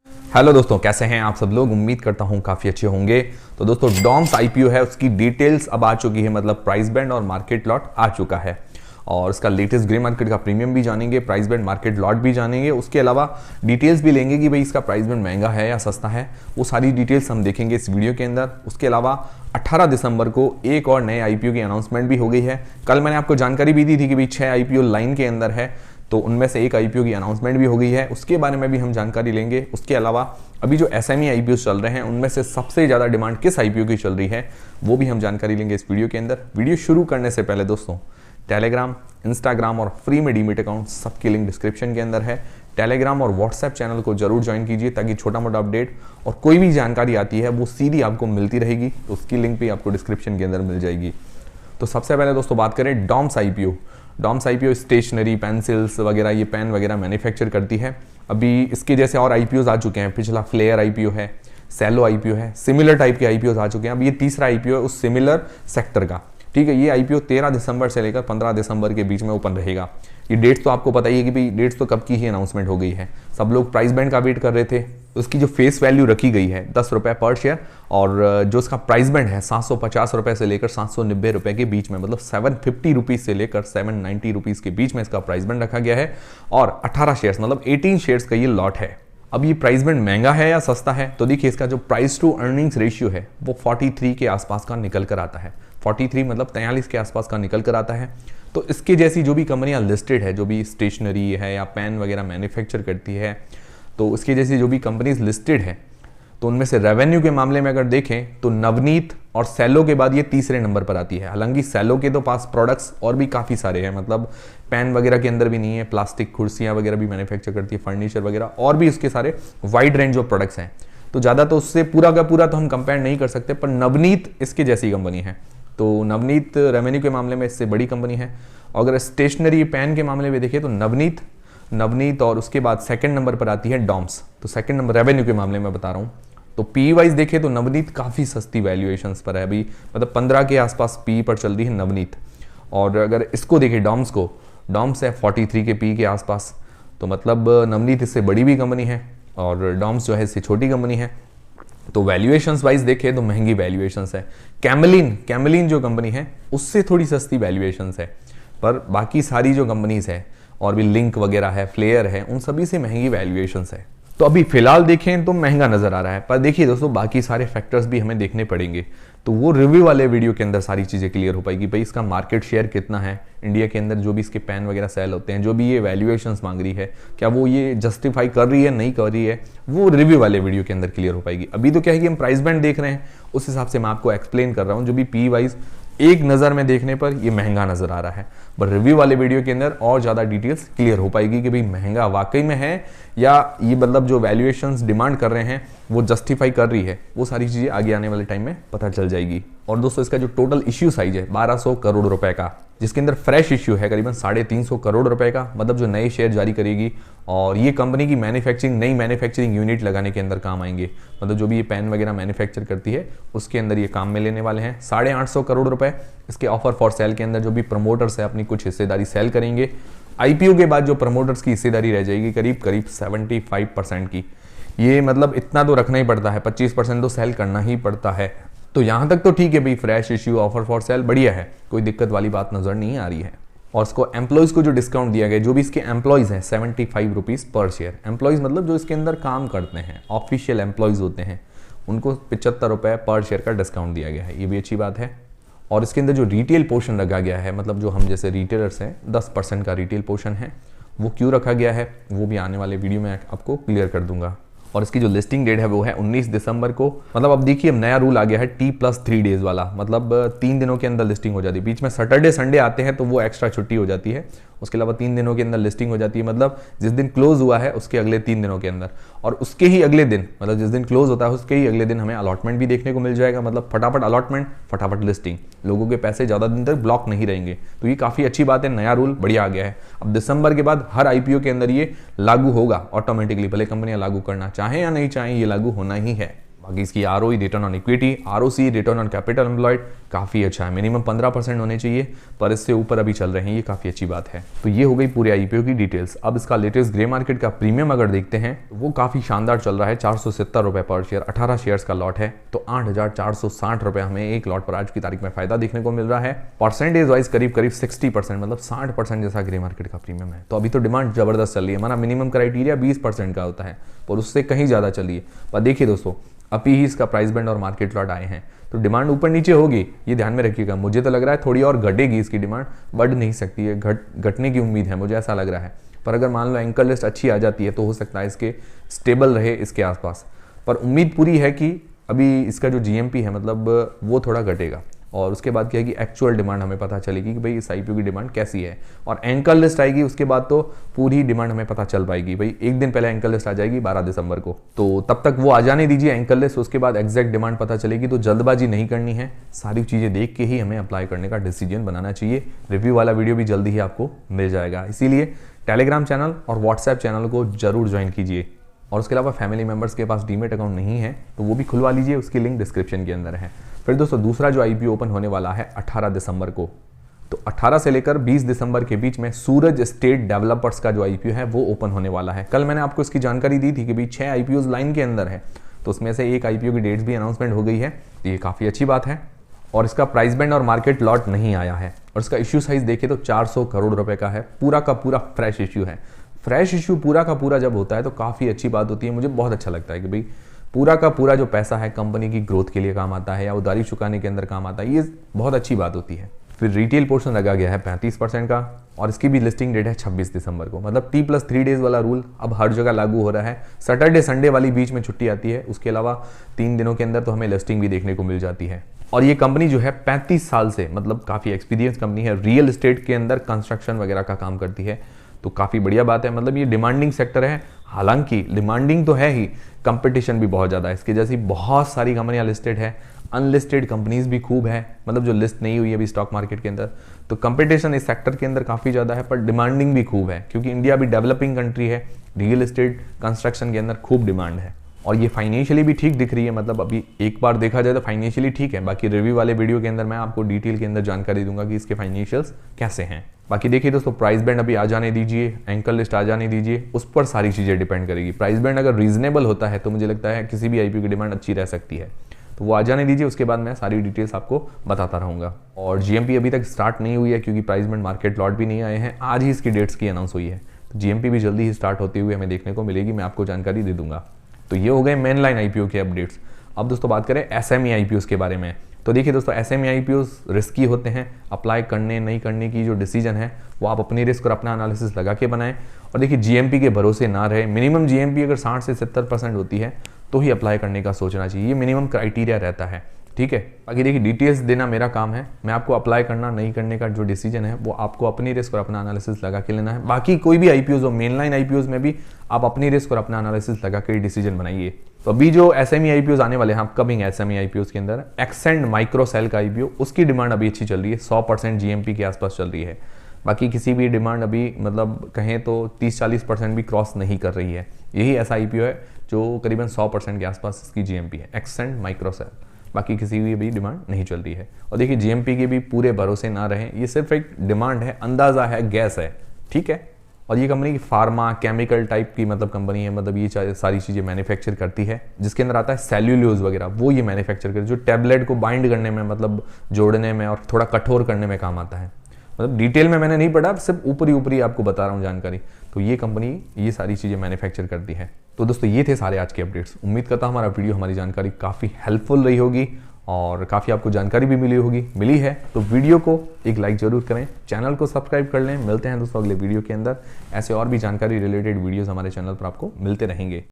Hello दोस्तों, कैसे हैं आप सब लोग। उम्मीद करता हूं काफ़ी अच्छे होंगे। तो दोस्तों, डॉम्स आईपीओ है, उसकी डिटेल्स अब आ चुकी है, मतलब प्राइस बैंड और मार्केट लॉट आ चुका है। और इसका लेटेस्ट ग्रे मार्केट का प्रीमियम भी जानेंगे, प्राइस बैंड मार्केट लॉट भी जानेंगे, उसके अलावा डिटेल्स भी लेंगे कि भाई इसका प्राइस बैंड महंगा है या सस्ता है। वो सारी डिटेल्स हम देखेंगे इस वीडियो के अंदर। उसके अलावा 18 दिसंबर को एक और नए आईपीओ की अनाउंसमेंट भी हो गई है। कल मैंने आपको जानकारी भी दी थी कि भाई 6 आईपीओ लाइन के अंदर है, तो उनमें से एक आईपीओ की अनाउंसमेंट भी हो गई है, उसके बारे में भी हम जानकारी लेंगे। उसके अलावा अभी जो एसएमई आईपीओ चल रहे हैं उनमें से सबसे ज़्यादा डिमांड किस आईपीओ की चल रही है वो भी हम जानकारी लेंगे इस वीडियो के अंदर। वीडियो शुरू करने से पहले दोस्तों, टेलीग्राम, इंस्टाग्राम और फ्री में डीमेट अकाउंट सबकी लिंक डिस्क्रिप्शन के अंदर है। टेलीग्राम और व्हाट्सएप चैनल को जरूर ज्वाइन कीजिए ताकि छोटा मोटा अपडेट और कोई भी जानकारी आती है वो सीधी आपको मिलती रहेगी, तो उसकी लिंक भी आपको डिस्क्रिप्शन के अंदर मिल जाएगी। तो सबसे पहले दोस्तों बात करें Doms IPO. Doms IPO stationery, pencils वगैरह, ये पेन वगैरह मैन्युफैक्चर करती है। अभी इसके जैसे और आईपीओज आ चुके हैं, पिछला फ्लेयर आईपीओ है, सेलो आईपीओ है, सिमिलर टाइप के आईपीओज आ चुके हैं। अब ये तीसरा आईपीओ है उस सिमिलर सेक्टर का। ठीक है, ये आईपीओ 13 दिसंबर से लेकर 15 दिसंबर के बीच में ओपन रहेगा। ये डेट्स तो आपको पता ही है कि भाई डेट्स तो कब की ही अनाउंसमेंट हो गई है। सब लोग प्राइस बैंड का वेट कर रहे थे। उसकी जो फेस वैल्यू रखी गई है 10 रुपये पर शेयर, और जो उसका प्राइस बैंड है 750 रुपये से लेकर 790 रुपये के बीच में, मतलब 750 रुपीज़ से लेकर 790 रुपीज़ के बीच में इसका प्राइस बैंड रखा गया है। और 18 शेयर्स मतलब 18 शेयर्स का ये लॉट है। अब ये प्राइस बैंड महंगा है या सस्ता है, तो देखिए इसका जो प्राइस टू अर्निंग्स रेशियो है वो 43 के आसपास का निकल कर आता है। 43 मतलब 43 के आसपास का निकल कर आता है। तो इसके जैसी जो भी कंपनियां लिस्टेड है, जो भी स्टेशनरी है या पेन वगैरह मैन्युफैक्चर करती है, तो इसकी जैसी जो भी कंपनीज लिस्टेड है, तो उनमें से रेवेन्यू के मामले में अगर देखें तो नवनीत और सेलो के बाद ये तीसरे नंबर पर आती है। हालांकि सेलो के तो पास प्रोडक्ट्स और भी काफ़ी सारे हैं, मतलब पेन वगैरह के अंदर भी नहीं है, प्लास्टिक कुर्सियाँ वगैरह भी मैन्युफैक्चर करती है, फर्नीचर वगैरह, और भी उसके सारे वाइड रेंज ऑफ प्रोडक्ट्स हैं। तो ज़्यादा तो उससे पूरा का पूरा तो हम कंपेयर नहीं कर सकते, पर नवनीत इसके जैसी कंपनी है। तो नवनीत रेवेन्यू के मामले में इससे बड़ी कंपनी है। अगर स्टेशनरी पेन के मामले में देखिए तो नवनीत और उसके बाद सेकंड नंबर पर आती है डॉम्स। तो सेकंड नंबर रेवेन्यू के मामले में बता रहा हूँ। तो पी वाइज देखें तो नवनीत काफ़ी सस्ती वैल्यूएशंस पर है अभी, मतलब 15 के आसपास पी पर चल रही है नवनीत। और अगर इसको देखें डॉम्स है 43 के पी के आसपास, तो मतलब नवनीत इससे बड़ी भी कंपनी है और डॉम्स जो है इससे छोटी कंपनी है। तो वैल्यूएशंस वाइज देखें तो महंगी वैल्यूएशंस है। कैमलिन जो कंपनी है उससे थोड़ी सस्ती वैल्यूएशंस है, पर बाकी सारी जो कंपनीज है और भी लिंक वगैरह है, फ्लेयर है, उन सभी से महंगी वैल्यूएशंस है। तो अभी फिलहाल देखें तो महंगा नजर आ रहा है, पर देखिए दोस्तों बाकी सारे फैक्टर्स भी हमें देखने पड़ेंगे। तो वो रिव्यू वाले वीडियो के अंदर सारी चीज़ें क्लियर हो पाएगी। भाई इसका मार्केट शेयर कितना है इंडिया के अंदर, जो भी इसके पेन वगैरह सेल होते हैं, जो भी ये वैल्यूएशंस मांग रही है, क्या वो ये जस्टिफाई कर रही है नहीं कर रही है, वो रिव्यू वाले वीडियो के अंदर क्लियर हो पाएगी। अभी तो क्या है कि हम प्राइस बैंड देख रहे हैं, उस हिसाब से मैं आपको एक्सप्लेन कर रहा हूँ। जो भी पी वाइज एक नज़र में देखने पर ये महंगा नजर आ रहा है, पर रिव्यू वाले वीडियो के अंदर और ज़्यादा डिटेल्स क्लियर हो पाएगी कि भाई महंगा वाकई में है या ये मतलब जो वैल्यूएशंस डिमांड कर रहे हैं वो जस्टिफाई कर रही है। वो सारी चीज़ें आगे आने वाले टाइम में पता चल जाएगी। और दोस्तों इसका जो टोटल इश्यू साइज है 1200 करोड़ रुपए का, जिसके अंदर फ्रेश इश्यू है करीबन 350 करोड़ रुपए का, मतलब जो नए शेयर जारी करेगी। और ये कंपनी की नई मैन्युफैक्चरिंग यूनिट लगाने के अंदर काम आएंगे, मतलब जो भी ये पेन वगैरह मैन्युफैक्चर करती है उसके अंदर ये काम में लेने वाले हैं। 850 करोड़ रुपए इसके ऑफर फॉर सेल के अंदर जो भी प्रमोटर्स है अपनी कुछ हिस्सेदारी सेल करेंगे। आईपीओ के बाद जो प्रमोटर्स की हिस्सेदारी रह जाएगी करीब 75% की। ये मतलब इतना तो रखना ही पड़ता है, 25% तो सेल करना ही पड़ता है। तो यहाँ तक तो ठीक है भाई, fresh issue, offer for sale बढ़िया है, कोई दिक्कत वाली बात नजर नहीं आ रही है। और इसको एम्प्लॉयज़ को जो डिस्काउंट दिया गया, जो भी इसके एम्प्लॉयज़ हैं 75 रुपीज़ पर शेयर। एम्प्लॉयज़ मतलब जो इसके अंदर काम करते हैं, ऑफिशियल एम्प्लॉयज़ होते हैं, उनको 75 रुपये पर शेयर का डिस्काउंट दिया गया है, ये भी अच्छी बात है। और इसके अंदर जो रिटेल पोर्शन रखा गया है, मतलब जो हम जैसे रिटेलर्स हैं 10% का रिटेल पोर्शन है, वो क्यों रखा गया है वो भी आने वाले वीडियो में आपको क्लियर कर दूंगा। और इसकी जो लिस्टिंग डेट है वो है 19 दिसंबर को। मतलब अब देखिए अब नया रूल आ गया है T+3 डेज वाला, मतलब 3 दिनों के अंदर लिस्टिंग हो जाती है। बीच में सैटरडे संडे आते हैं तो वो एक्स्ट्रा छुट्टी हो जाती है, उसके अलावा 3 दिनों के अंदर लिस्टिंग हो जाती है। मतलब जिस दिन क्लोज हुआ है उसके अगले 3 दिनों के अंदर, और उसके ही अगले दिन, मतलब जिस दिन क्लोज होता है उसके ही अगले दिन हमें अलॉटमेंट भी देखने को मिल जाएगा। मतलब फटाफट अलॉटमेंट, फटाफट लिस्टिंग, लोगों के पैसे ज़्यादा दिन तक ब्लॉक नहीं रहेंगे। तो ये काफ़ी अच्छी बात है, नया रूल बढ़िया आ गया है। अब दिसंबर के बाद हर आईपीओ के अंदर ये लागू होगा ऑटोमेटिकली, भले कंपनियां लागू करना चाहें या नहीं चाहें, ये लागू होना ही है। बाकी इसकी ROE return on equity, ROC return on capital employed काफ़ी अच्छा है, मिनिमम 15% होने चाहिए, पर इससे ऊपर अभी चल रहे हैं, ये काफ़ी अच्छी बात है। तो ये हो गई पूरे आईपीओ की डिटेल्स। अब इसका लेटेस्ट ग्रे मार्केट का प्रीमियम अगर देखते हैं तो वो काफ़ी शानदार चल रहा है, 470 रुपये पर शेयर, 18 शेयर्स का लॉट है, तो 8,460 रुपये हमें एक लॉट पर आज की तारीख में फायदा देखने को मिल रहा है। परसेंटेज वाइज करीब 60%, मतलब 60% जैसा ग्रे मार्केट का प्रीमियम है। तो अभी तो डिमांड जबरदस्त चल रही है, हमारा मिनिमम क्राइटेरिया 20% का होता है, और उससे कहीं ज़्यादा चलिए। पर देखिए दोस्तों, अभी ही इसका प्राइस बैंड और मार्केट लॉट आए हैं, तो डिमांड ऊपर नीचे होगी, ये ध्यान में रखिएगा। मुझे तो लग रहा है थोड़ी और घटेगी इसकी डिमांड, बढ़ नहीं सकती है, घटने की उम्मीद है, मुझे ऐसा लग रहा है। पर अगर मान लो एंकर लिस्ट अच्छी आ जाती है तो हो सकता है इसके स्टेबल रहे इसके आसपास। पर उम्मीद पूरी है कि अभी इसका जो जीएमपी है मतलब वो थोड़ा घटेगा, और उसके बाद क्या है कि एक्चुअल डिमांड हमें पता चलेगी कि भाई इस आईपीओ की डिमांड कैसी है, और एंकर लिस्ट आएगी उसके बाद तो पूरी डिमांड हमें पता चल पाएगी। भाई एक दिन पहले एंकर लिस्ट आ जाएगी 12 दिसंबर को, तो तब तक वो आ जाने दीजिए एंकर लिस्ट, उसके बाद एग्जैक्ट डिमांड पता चलेगी। तो जल्दबाजी नहीं करनी है, सारी चीज़ें देख के ही हमें अप्लाई करने का डिसीजन बनाना चाहिए। रिव्यू वाला वीडियो भी जल्दी ही आपको मिल जाएगा, इसीलिए टेलीग्राम चैनल और व्हाट्सएप चैनल को जरूर ज्वाइन कीजिए। और उसके अलावा फैमिली मेंबर्स के पास डीमेट अकाउंट नहीं है तो वो भी खुलवा लीजिए, उसकी लिंक डिस्क्रिप्शन के अंदर है। फिर दोस्तों दूसरा जो आईपीओ ओपन होने वाला है 18 दिसंबर को, तो 18 से लेकर 20 दिसंबर के बीच में सूरज स्टेट डेवलपर्स का जो आईपीओ है वो ओपन होने वाला है। कल मैंने आपको इसकी जानकारी दी थी कि भाई 6 आईपीओ लाइन के अंदर है, तो उसमें से एक आईपीओ की डेट्स भी अनाउंसमेंट हो गई है, तो ये काफ़ी अच्छी बात है। और इसका प्राइस बैंड और मार्केट लॉट नहीं आया है, और इसका इश्यू साइज देखें तो 400 करोड़ रुपए का है, पूरा का पूरा फ्रेश इश्यू है। फ्रेश इश्यू पूरा का पूरा जब होता है तो काफ़ी अच्छी बात होती है, मुझे बहुत अच्छा लगता है कि भाई पूरा का पूरा जो पैसा है कंपनी की ग्रोथ के लिए काम आता है या उधारी चुकाने के अंदर काम आता है, ये बहुत अच्छी बात होती है। फिर रिटेल पोर्शन लगा गया है 35% का, और इसकी भी लिस्टिंग डेट है 26 दिसंबर को, मतलब T+3 डेज वाला रूल अब हर जगह लागू हो रहा है। सैटरडे संडे वाली बीच में छुट्टी आती है, उसके अलावा 3 दिनों के अंदर तो हमें लिस्टिंग भी देखने को मिल जाती है। और ये कंपनी जो है 35 साल से, मतलब काफ़ी एक्सपीरियंस कंपनी है, रियल एस्टेट के अंदर कंस्ट्रक्शन वगैरह का काम करती है, तो काफ़ी बढ़िया बात है। मतलब ये डिमांडिंग सेक्टर है, हालांकि डिमांडिंग तो है ही, कंपटीशन भी बहुत ज़्यादा है। इसके जैसी बहुत सारी कंपनियां लिस्टेड है, अनलिस्टेड कंपनीज भी खूब है, मतलब जो लिस्ट नहीं हुई है अभी स्टॉक मार्केट के अंदर, तो कंपटीशन इस सेक्टर के अंदर काफ़ी ज़्यादा है, पर डिमांडिंग भी खूब है, क्योंकि इंडिया भी डेवलपिंग कंट्री है, रियल एस्टेट कंस्ट्रक्शन के अंदर खूब डिमांड है। और ये फाइनेंशियली भी ठीक दिख रही है, मतलब अभी एक बार देखा जाए तो फाइनेंशियली ठीक है। बाकी रिव्यू वाले वीडियो के अंदर मैं आपको डिटेल के अंदर जानकारी दूंगा कि इसके फाइनेंशियल्स कैसे हैं। बाकी देखिए दोस्तों, प्राइस बैंड अभी आ जाने दीजिए, एंकर लिस्ट आ जाने दीजिए, उस पर सारी चीज़ें डिपेंड करेगी। प्राइस बैंड अगर रीजनेबल होता है तो मुझे लगता है किसी भी आईपीओ की डिमांड अच्छी रह सकती है, तो वो आ जाने दीजिए, उसके बाद मैं सारी डिटेल्स आपको बताता रहूँगा। और जीएमपी अभी तक स्टार्ट नहीं हुई है, क्योंकि प्राइस बैंड मार्केट लॉट भी नहीं आए हैं, आज ही इसकी डेट्स की अनाउंस हुई है, तो जीएमपी भी जल्दी ही स्टार्ट होते हुए हमें देखने को मिलेगी, मैं आपको जानकारी दे दूंगा। तो ये हो गए मेन लाइन आईपीओ के अपडेट्स। अब दोस्तों बात करें एसएमई आईपीओस के बारे में, तो देखिए दोस्तों, एसएमई आईपीओस रिस्की होते हैं, अप्लाई करने नहीं करने की जो डिसीजन है वो आप अपनी रिस्क और अपना एनालिसिस लगा के बनाएं। और देखिए जीएमपी के भरोसे ना रहे, मिनिमम जीएमपी अगर 60 से 70% होती है तो ही अप्लाई करने का सोचना चाहिए, ये मिनिमम क्राइटेरिया रहता है, ठीक है। बाकी देखिए डिटेल्स देना मेरा काम है, मैं आपको अप्लाई करना नहीं करने का जो डिसीजन है वो आपको अपनी रिस्क और अपना एनालिसिस लगा के लेना है। बाकी कोई भी आईपीओस हो, मेन लाइन आईपीओस में भी आप अपनी रिस्क और अपना एनालिसिस लगा के डिसीजन बनाइए। तो अभी जो एसएमई आईपीओस आने वाले हैं अपकमिंग एसएमई आईपीओस के अंदर, एक्सेंड माइक्रोसेल का आईपीओ, उसकी डिमांड अभी अच्छी चल रही है, 100% जीएमपी के आसपास चल रही है। बाकी किसी भी डिमांड अभी मतलब कहें तो 30-40% भी क्रॉस नहीं कर रही है। यही ऐसा आईपीओ है जो करीबन 100% के आसपास इसकी जीएमपी है, एक्सेंड माइक्रोसेल। बाकी किसी भी अभी डिमांड नहीं चल रही है। और देखिए जीएमपी के भी पूरे भरोसे ना रहें, ये सिर्फ एक डिमांड है, अंदाजा है, गैस है, ठीक है। और ये कंपनी फार्मा केमिकल टाइप की मतलब कंपनी है, मतलब ये सारी चीज़ें मैन्युफैक्चर करती है, जिसके अंदर आता है सेल्यूलोज वगैरह, वो ये मैन्युफैक्चर करती है, जो टैबलेट को बाइंड करने में, मतलब जोड़ने में और थोड़ा कठोर करने में काम आता है। मतलब डिटेल में मैंने नहीं पढ़ा, सिर्फ ऊपरी ऊपरी आपको बता रहा हूँ जानकारी। तो ये कंपनी ये सारी चीज़ें मैन्युफैक्चर करती है। तो दोस्तों ये थे सारे आज के अपडेट्स। उम्मीद करता हूँ हमारा वीडियो, हमारी जानकारी काफ़ी हेल्पफुल रही होगी और काफ़ी आपको जानकारी भी मिली है। तो वीडियो को एक लाइक जरूर करें, चैनल को सब्सक्राइब कर लें। मिलते हैं दोस्तों अगले वीडियो के अंदर, ऐसे और भी जानकारी रिलेटेड वीडियोस हमारे चैनल पर आपको मिलते रहेंगे।